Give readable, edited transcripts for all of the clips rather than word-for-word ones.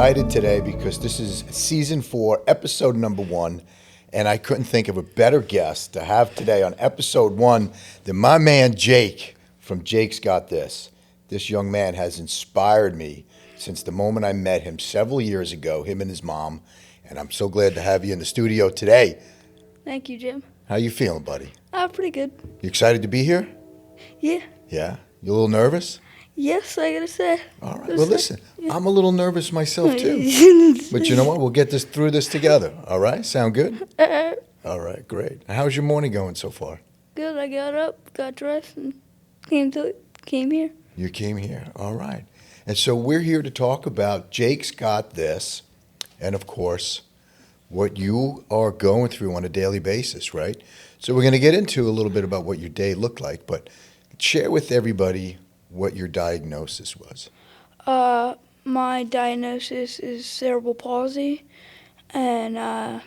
excited today because this is season 4, episode number 1, and I couldn't think of a better guest to have today on episode 1 than my man Jake from Jake's Got This. This young man has inspired me since the moment I met him several years ago, him and his mom, and I'm so glad to have you in the studio today. Thank you, Jim. How you feeling, buddy? Pretty good. You excited to be here? Yeah. Yeah? You a little nervous? Yes, I gotta say. All right. Well, listen, I'm a little nervous myself, too. But you know what? We'll get through this together. All right? Sound good? All right, great. How's your morning going so far? Good. I got up, got dressed, and came here. You came here. All right. And so we're here to talk about Jake's Got This, and of course, what you are going through on a daily basis, right? So we're going to get into a little bit about what your day looked like, but share with everybody what your diagnosis was. My diagnosis is cerebral palsy, and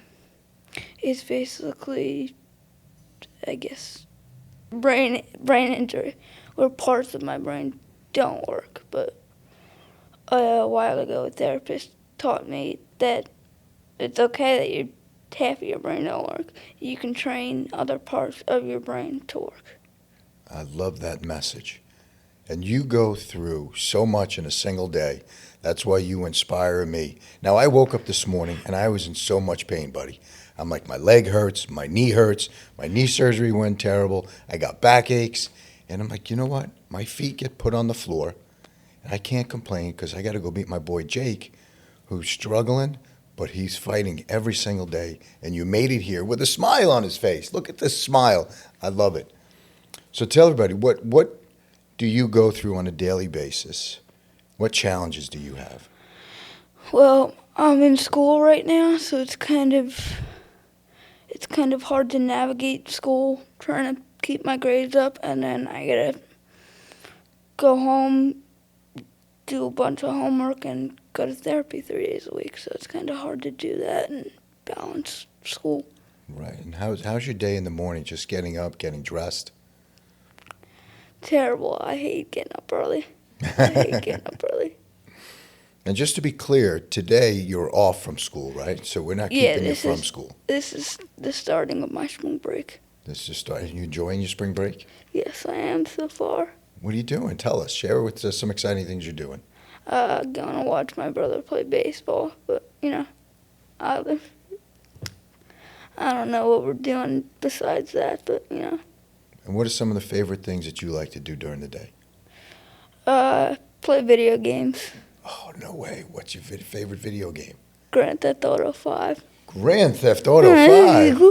it's basically, I guess, brain injury, where parts of my brain don't work. But a while ago, a therapist taught me that it's okay that half of your brain don't work. You can train other parts of your brain to work. I love that message. And you go through so much in a single day. That's why you inspire me. Now, I woke up this morning and I was in so much pain, buddy. I'm like, my leg hurts, my knee hurts, my knee surgery went terrible, I got backaches. And I'm like, you know what? My feet get put on the floor and I can't complain because I got to go meet my boy Jake, who's struggling, but he's fighting every single day. And you made it here with a smile on his face. Look at this smile. I love it. So tell everybody, what do you go through on a daily basis? What challenges do you have? Well, I'm in school right now, so it's kind of hard to navigate school, trying to keep my grades up, and then I gotta go home, do a bunch of homework, and go to therapy 3 days a week. So it's kind of hard to do that and balance school. Right. And how's your day in the morning? Just getting up, getting dressed? Terrible. I hate getting up early. I hate getting up early. And just to be clear, today you're off from school, right? So we're not keeping you from school. This is the starting of my spring break. This is starting. You enjoying your spring break? Yes, I am so far. What are you doing? Tell us. Share with us some exciting things you're doing. Going to watch my brother play baseball, but, I don't know what we're doing besides that, but, And what are some of the favorite things that you like to do during the day? Play video games. Oh, no way. What's your favorite video game? Grand Theft Auto 5. Grand Theft Auto 5.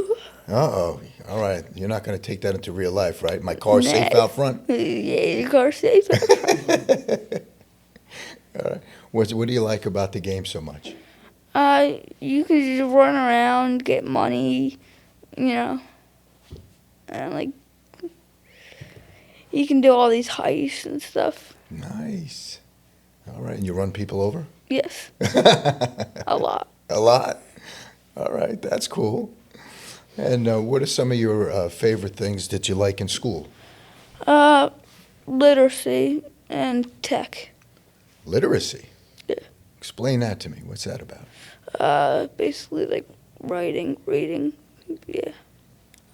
Uh-oh. All right. You're not going to take that into real life, right? My car's safe out front? Yeah, your car's safe out front. All right. What do you like about the game so much? You can just run around, get money, and, you can do all these heists and stuff. Nice. All right. And you run people over? Yes. A lot. A lot? All right. That's cool. And what are some of your favorite things that you like in school? Literacy and tech. Literacy? Yeah. Explain that to me. What's that about? Basically like writing, reading. Yeah.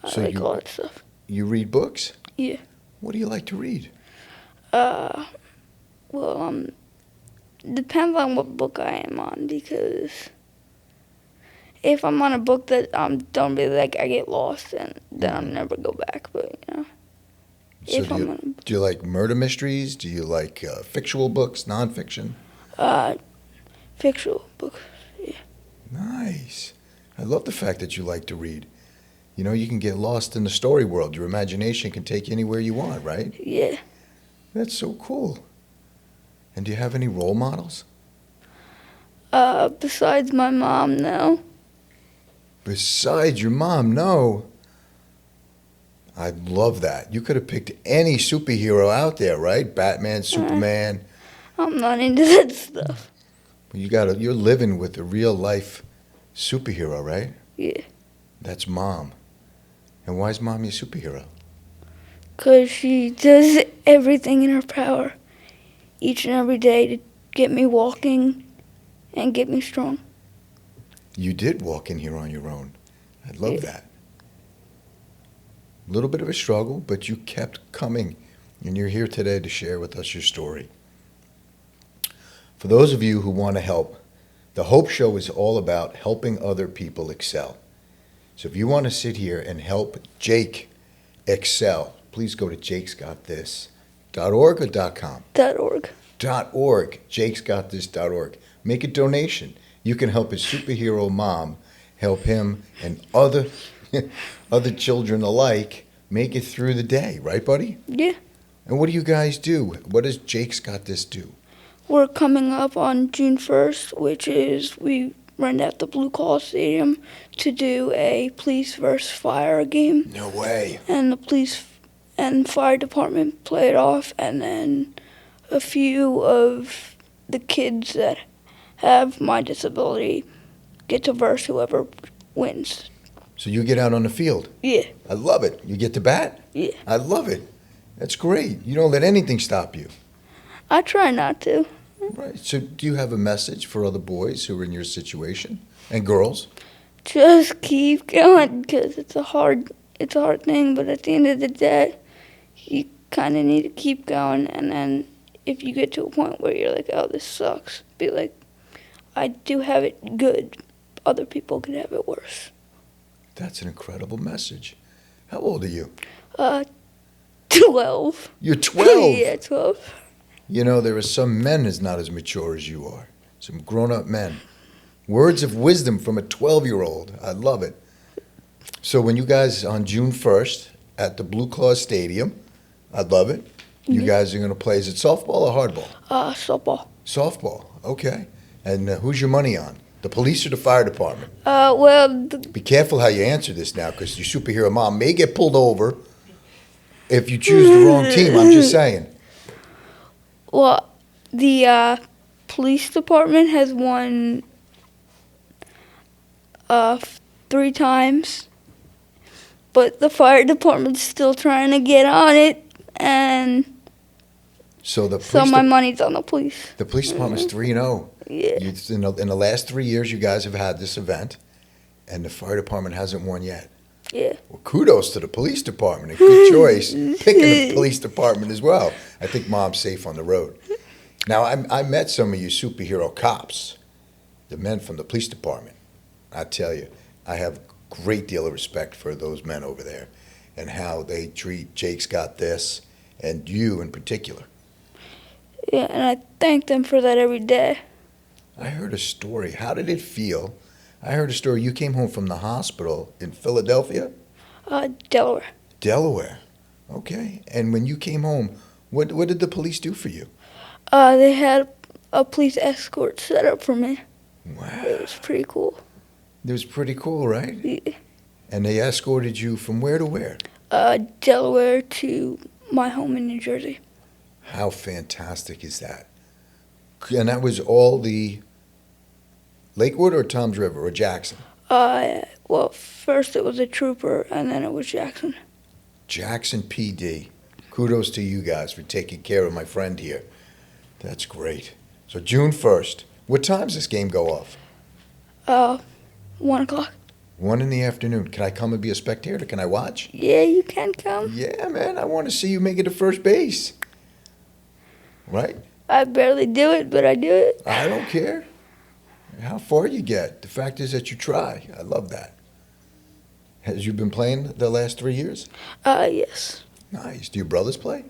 I like all that stuff. You read books? Yeah. What do you like to read? Depends on what book I am on, because if I'm on a book that don't really like, I get lost, and then I'll never go back. But So do you like murder mysteries? Do you like fictional books, nonfiction? Fictional books. Yeah. Nice. I love the fact that you like to read. You can get lost in the story world. Your imagination can take you anywhere you want, right? Yeah. That's so cool. And do you have any role models? Besides my mom, no. Besides your mom, no. I love that. You could have picked any superhero out there, right? Batman, Superman. I'm not into that stuff. You're living with a real life superhero, right? Yeah. That's Mom. And why is Mom your superhero? 'Cause she does everything in her power each and every day to get me walking and get me strong. You did walk in here on your own. I love Yeah. that. A little bit of a struggle, but you kept coming, and you're here today to share with us your story. For those of you who want to help, the Hope Show is all about helping other people excel. So if you want to sit here and help Jake excel, please go to jakesgotthis.org or .com? .org. .org, jakesgotthis.org. Make a donation. You can help his superhero mom, help him and other children alike make it through the day, right, buddy? Yeah. And what do you guys do? What does Jake's Got This do? We're coming up on June 1st, which is we rent out the Blue Claw Stadium to do a police versus fire game. No way. And the police and fire department play it off, and then a few of the kids that have my disability get to verse whoever wins. So you get out on the field. Yeah. I love it. You get to bat? Yeah. I love it. That's great. You don't let anything stop you. I try not to. Right. So do you have a message for other boys who are in your situation and girls? Just keep going, because it's a hard thing, but at the end of the day, you kind of need to keep going, and then if you get to a point where you're like, oh, this sucks, be like, I do have it good. Other people could have it worse. That's an incredible message. How old are you? 12. You're 12. Yeah, 12. You know, there are some men that's not as mature as you are. Some grown-up men. Words of wisdom from a 12-year-old. I love it. So when you guys, on June 1st, at the Blue Claw Stadium, I love it. You guys are going to play, is it softball or hardball? Softball. Softball, okay. And who's your money on? The police or the fire department? Be careful how you answer this now, because your superhero mom may get pulled over if you choose the wrong team. I'm just saying. Well, the police department has won 3 times, but the fire department's still trying to get on it, and So my money's on the police. the police department's 3-0. Yeah. In the last 3 years, you guys have had this event, and the fire department hasn't won yet. Yeah. Well, kudos to the police department. And good choice picking the police department as well. I think mom's safe on the road. Now, I met some of you superhero cops, the men from the police department. I tell you, I have a great deal of respect for those men over there and how they treat Jake's Got This and you in particular. Yeah, and I thank them for that every day. I heard a story. How did it feel? I heard a story. You came home from the hospital in Philadelphia? Delaware. Delaware. Okay. And when you came home, what did the police do for you? They had a police escort set up for me. Wow. It was pretty cool. It was pretty cool, right? Yeah. And they escorted you from where to where? Delaware to my home in New Jersey. How fantastic is that? And that was all the Lakewood or Toms River or Jackson? Well, first it was a trooper, and then it was Jackson. Jackson PD. Kudos to you guys for taking care of my friend here. That's great. So June 1st. What time's this game go off? 1 o'clock. 1 in the afternoon. Can I come and be a spectator? Can I watch? Yeah, you can come. Yeah, man. I want to see you make it to first base. Right? I barely do it, but I do it. I don't care how far you get. The fact is that you try. I love that. Has you been playing the last 3 years? Yes. Nice. Do your brothers play?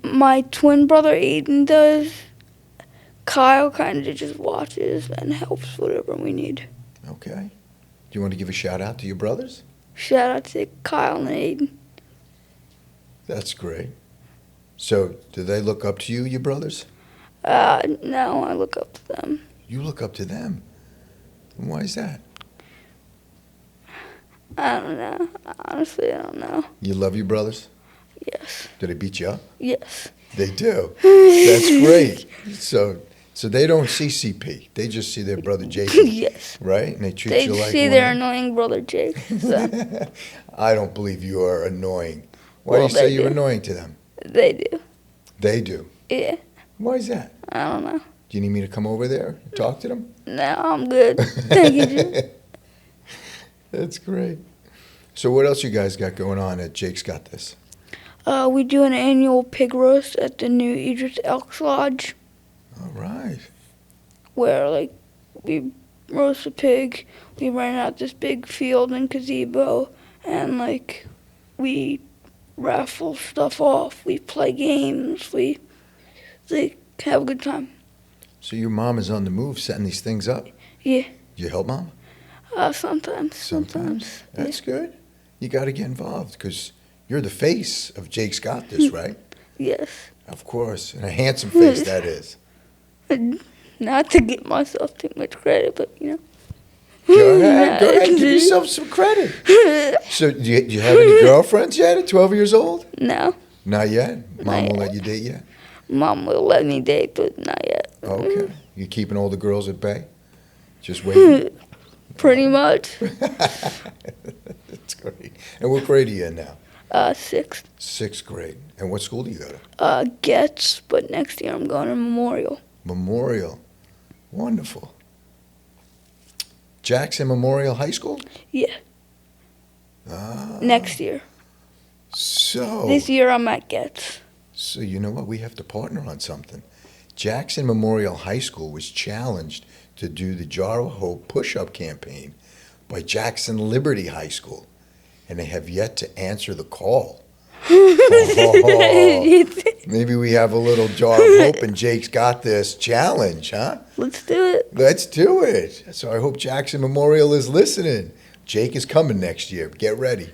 My twin brother Aiden does. Kyle kind of just watches and helps whatever we need. Okay. Do you want to give a shout out to your brothers? Shout out to Kyle and Aiden. That's great. So, do they look up to you, your brothers? No, I look up to them. You look up to them. And why is that? I don't know. Honestly, I don't know. You love your brothers? Yes. Do they beat you up? Yes. They do. That's great. So they don't see CP. They just see their brother Jason. Yes. Right? And they treat They you like see one. their annoying brother Jake. So. I don't believe you are annoying. Why Well, do you say they you're do. annoying to them? They do. They do. Yeah. Why is that? I don't know. Do you need me to come over there and talk to them? No, I'm good. Thank you, Jim. That's great. So what else you guys got going on at Jake's Got This? We do an annual pig roast at the new Idris Elks Lodge, All right. where like we roast a pig, we rent out this big field and gazebo, and like we raffle stuff off, we play games, we like have a good time. So your mom is on the move setting these things up. Yeah. You help mom? Sometimes. That's good. You got to get involved because you're the face of Jake's Got This, right? Yes. Of course. And a handsome face that is. Not to give myself too much credit, but you know. Go ahead. Give yourself some credit. So do you have any girlfriends yet at 12 years old? No. Not yet? Mom Not won't yet. let you date yet? Mom will let me date, but not yet. Okay. You keeping all the girls at bay? Just waiting? Pretty much. That's great. And what grade are you in now? 6th. 6th grade. And what school do you go to? Getz, but next year I'm going to Memorial. Memorial. Wonderful. Jackson Memorial High School? Yeah. Ah. Next year. So, This year I'm at Getz. so you know what? We have to partner on something. Jackson Memorial High School was challenged to do the Jar of Hope push-up campaign by Jackson Liberty High School, and they have yet to answer the call. Oh, maybe we have a little Jar of Hope and Jake's Got This challenge, huh? Let's do it. Let's do it. So I hope Jackson Memorial is listening. Jake is coming next year. Get ready.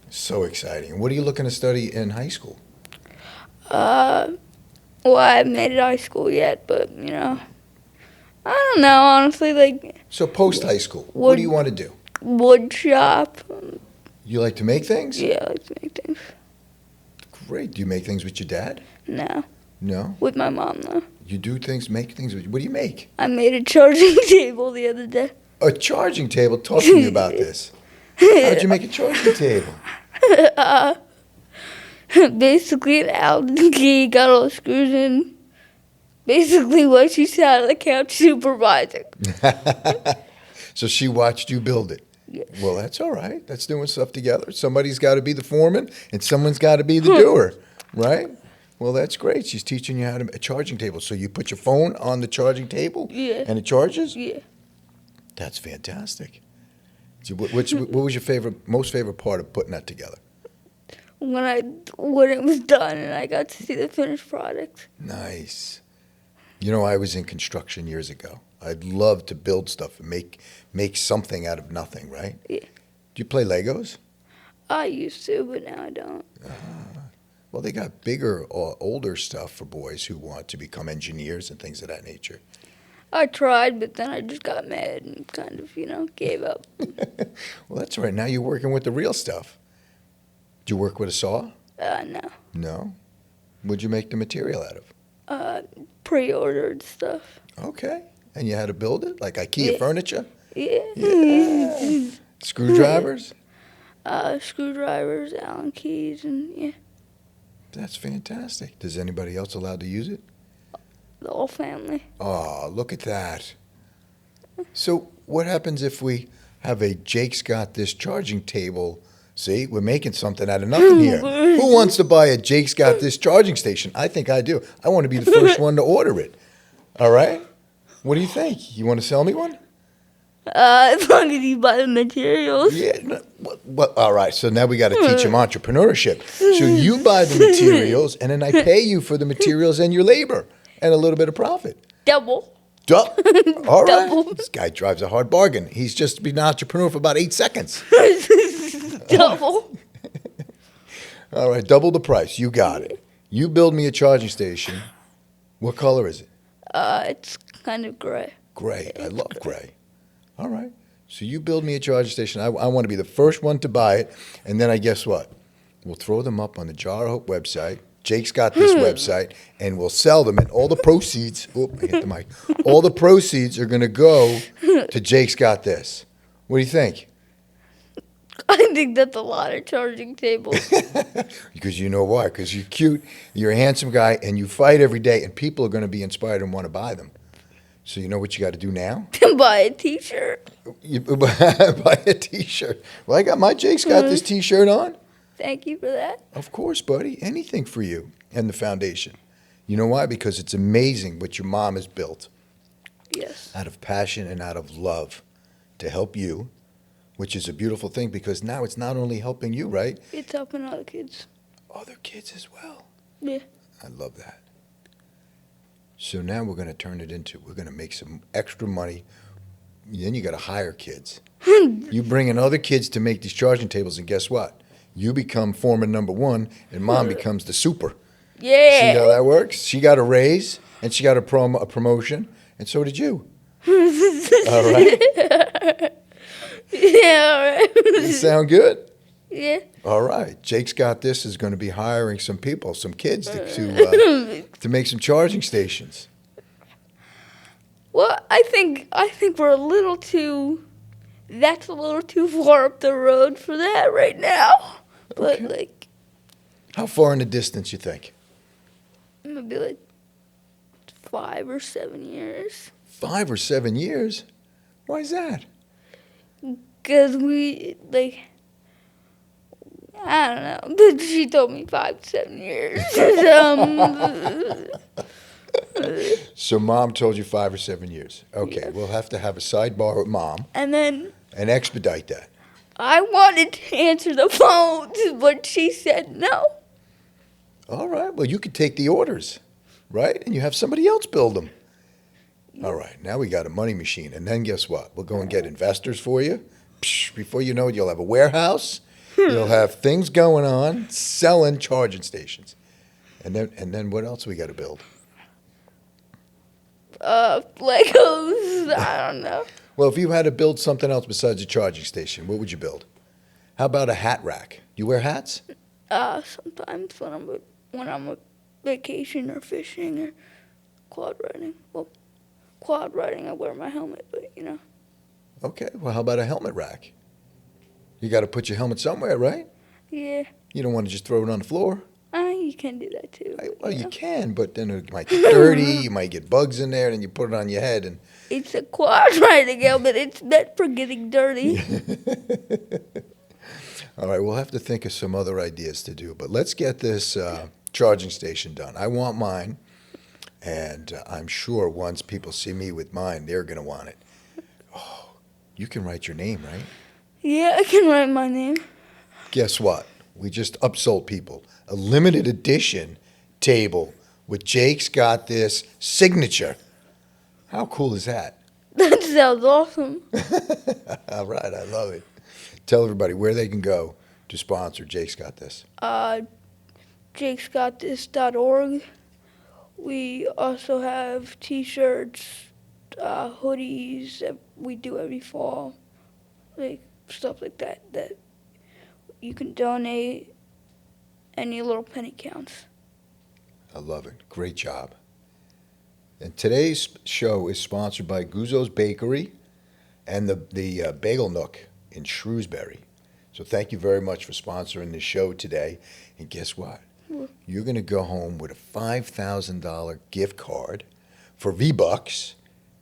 So exciting. What are you looking to study in high school? Well, I haven't made it high school yet, but, you know, I don't know, honestly, like, So post high school, what do you want to do? wood shop. You like to make things? Yeah, I like to make things. Great. Do you make things with your dad? No, No. with my mom, though. You do things, make things with. What do you make? I made a charging table the other day. A charging table. Talk to me about this. How'd you make a charging table? Basically, an Allen key, got all the screws in. Basically, what she sat on the couch supervising. So she watched you build it. Yes. Well, that's all right. That's doing stuff together. Somebody's got to be the foreman, and someone's got to be the doer, right? Well, that's great. She's teaching you how to make a charging table. So you put your phone on the charging table, Yeah. and it charges. Yeah. That's fantastic. So what was your most favorite part of putting that together? When it was done and I got to see the finished product. Nice. You know, I was in construction years ago. I'd love to build stuff and make something out of nothing, right? Yeah. Do you play Legos? I used to, but now I don't. Well, they got bigger or older stuff for boys who want to become engineers and things of that nature. I tried, but then I just got mad and kind of, gave up. Well, that's right. Now you're working with the real stuff. Do you work with a saw? No. No. What'd you make the material out of? Pre-ordered stuff. Okay. And you had to build it? Like IKEA Yeah. furniture? Yeah. Screwdrivers? Screwdrivers, Allen keys, and yeah, That's fantastic. Does anybody else allowed to use it? the whole family. Oh, look at that. So what happens if we have a Jake's Got This charging table? See, we're making something out of nothing here. Who wants to buy a Jake's Got This charging station? I think I do. I want to be the first one to order it. All right? What do you think? You want to sell me one? As long as you buy the materials. Yeah. All right. So now we got to teach them entrepreneurship. So you buy the materials, and then I pay you for the materials and your labor and a little bit of profit. Double. All right. Double. This guy drives a hard bargain. He's just been an entrepreneur for about 8 seconds. Double. All right. Double the price. You got it. You build me a charging station. What color is it? It's kind of gray. Gray. I love gray. All right. So you build me a charging station. I want to be the first one to buy it. And then I guess what? We'll throw them up on the Jar of Hope website. Jake's Got This website. And we'll sell them. And all the proceeds, I hit the mic. All the proceeds are going to go to Jake's Got This. What do you think? I think that's a lot of charging tables. Because you know why? Because you're cute, you're a handsome guy, and you fight every day, and people are going to be inspired and want to buy them. So you know what you got to do now? Buy a T-shirt. You buy a T-shirt. Well, I got my Jake's got this T-shirt on. Thank you for that. Of course, buddy. Anything for you and the foundation. You know why? Because it's amazing what your mom has built Yes. out of passion and out of love to help you, which is a beautiful thing because now it's not only helping you, right? It's helping other kids. Other kids as well. Yeah. I love that. So now we're going to turn it into, we're going to make some extra money. Then you got to hire kids. You bring in other kids to make these charging tables, and guess what? You become foreman number one, and mom becomes the super. Yeah. See how that works? She got a raise, and she got a promotion, and so did you. All right? Yeah, all right. Does it sound good? Yeah. All right. Jake's Got This is going to be hiring some people, some kids to make some charging stations. Well, I think we're a little too. That's a little too far up the road for that right now. But Okay. like How far in the distance you think? maybe like 5 or 7 years. 5 or 7 years? Why is that? 'Cause we like. I don't know. She told me 5 to 7 years. So mom told you 5 or 7 years. Okay, Yes. we'll have to have a sidebar with mom And then and expedite that. I wanted to answer the phone, but she said no. All right, well, you could take the orders, right? And you have somebody else build them. All right, now we got a money machine. And then guess what? We'll go and get investors for you. Psh, before you know it, you'll have a warehouse. You'll have things going on, selling charging stations. And then what else we got to build? Legos. I don't know. Well, if you had to build something else besides a charging station, what would you build? How about a hat rack? You wear hats? Sometimes when I'm on vacation or fishing or quad riding. Well, quad riding I wear my helmet, but you know. Okay, well, how about a helmet rack? You got to put your helmet somewhere, right? Yeah. You don't want to just throw it on the floor. You can do that too. Well, you you know. can, but then it might get dirty. You might get bugs in there, and you put it on your head. And It's a quad riding helmet. It's meant for getting dirty. all right, we'll have to think of some other ideas to do. But let's get this charging station done. I want mine, and I'm sure once people see me with mine, they're going to want it. Oh, you can write your name, right? Yeah, I can write my name. Guess what? We just upsold people a limited edition table with Jake's Got This signature. How cool is that? That sounds awesome. All right, I love it. Tell everybody where they can go to sponsor Jake's Got This. jakesgotthis.org. We also have T-shirts, hoodies that we do every fall, like stuff like that you can donate. Any little penny counts. I love it. Great job. And today's show is sponsored by Guzzo's Bakery and the Bagel Nook in Shrewsbury. So thank you very much for sponsoring the show today. And guess what? You're going to go home with a $5,000 gift card for V-Bucks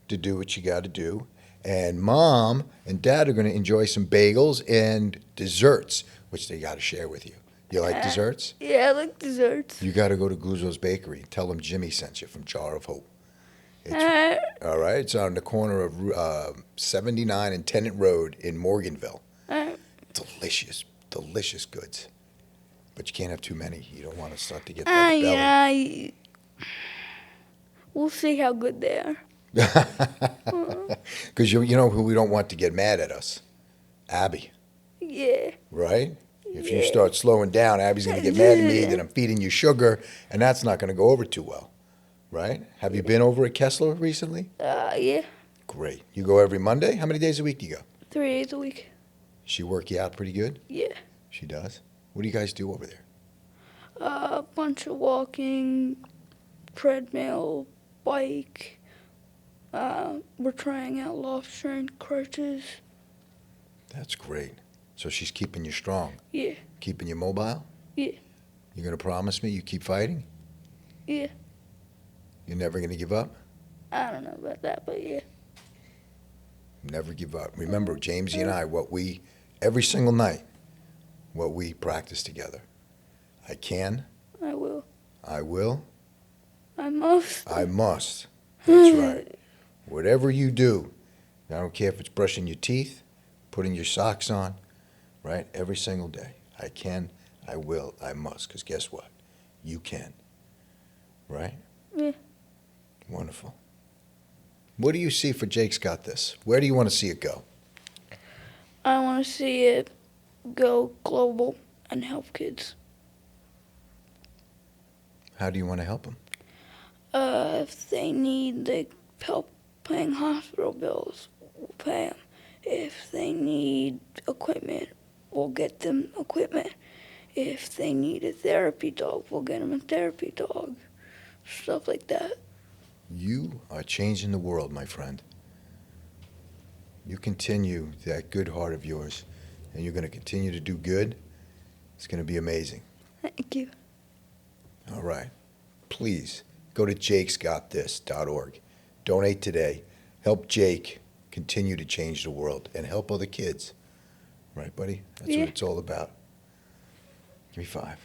to do what you got to do. And mom and dad are going to enjoy some bagels and desserts, which they got to share with you. You like desserts? Yeah, I like desserts. You got to go to Guzzo's Bakery. Tell them Jimmy sent you from Jar of Hope. It's, all right, it's on the corner of 79 and Tennant Road in Morganville. Delicious, delicious goods. But you can't have too many. You don't want to start to get that belly. Yeah, we'll see how good they are. Because you know who we don't want to get mad at us? Abby, Yeah. right? If you Yeah. start slowing down, Abby's going to get mad at me that I'm feeding you sugar, and that's not going to go over too well, right? Have you been over at Kessler recently? Yeah. Great. You go every Monday? How many days a week do you go? 3 days a week. She work you out pretty good? Yeah. She does? What do you guys do over there? A bunch of walking, treadmill, bike. We're trying out loft strength crutches. That's great. So she's keeping you strong, Yeah. keeping you mobile? Yeah. You're going to promise me you keep fighting? Yeah. You're never going to give up? I don't know about that, but yeah. Never give up. Remember, Jamesy and I, every single night, what we practice together. I can, I will. I will, I must. I must. That's right. Whatever you do, I don't care if it's brushing your teeth, putting your socks on, right? Every single day. I can, I will, I must. Because guess what? You can. Right? Yeah. Wonderful. What do you see for Jake's Got This? Where do you want to see it go? I want to see it go global and help kids. How do you want to help them? If they need help paying hospital bills, we'll pay them. If they need equipment, we'll get them equipment. If they need a therapy dog, we'll get them a therapy dog. Stuff like that. You are changing the world, my friend. You continue that good heart of yours, and you're going to continue to do good. It's going to be amazing. Thank you. All right. Please go to jakesgotthis.org. Donate today. Help Jake continue to change the world and help other kids. Right, buddy? That's Yeah. what it's all about. Give me 5.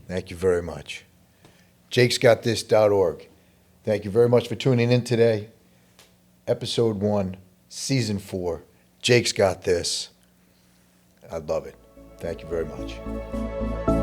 Thank you very much. jakesgotthis.org. Thank you very much for tuning in today. Episode 1, Season 4. Jake's Got This. I love it. Thank you very much.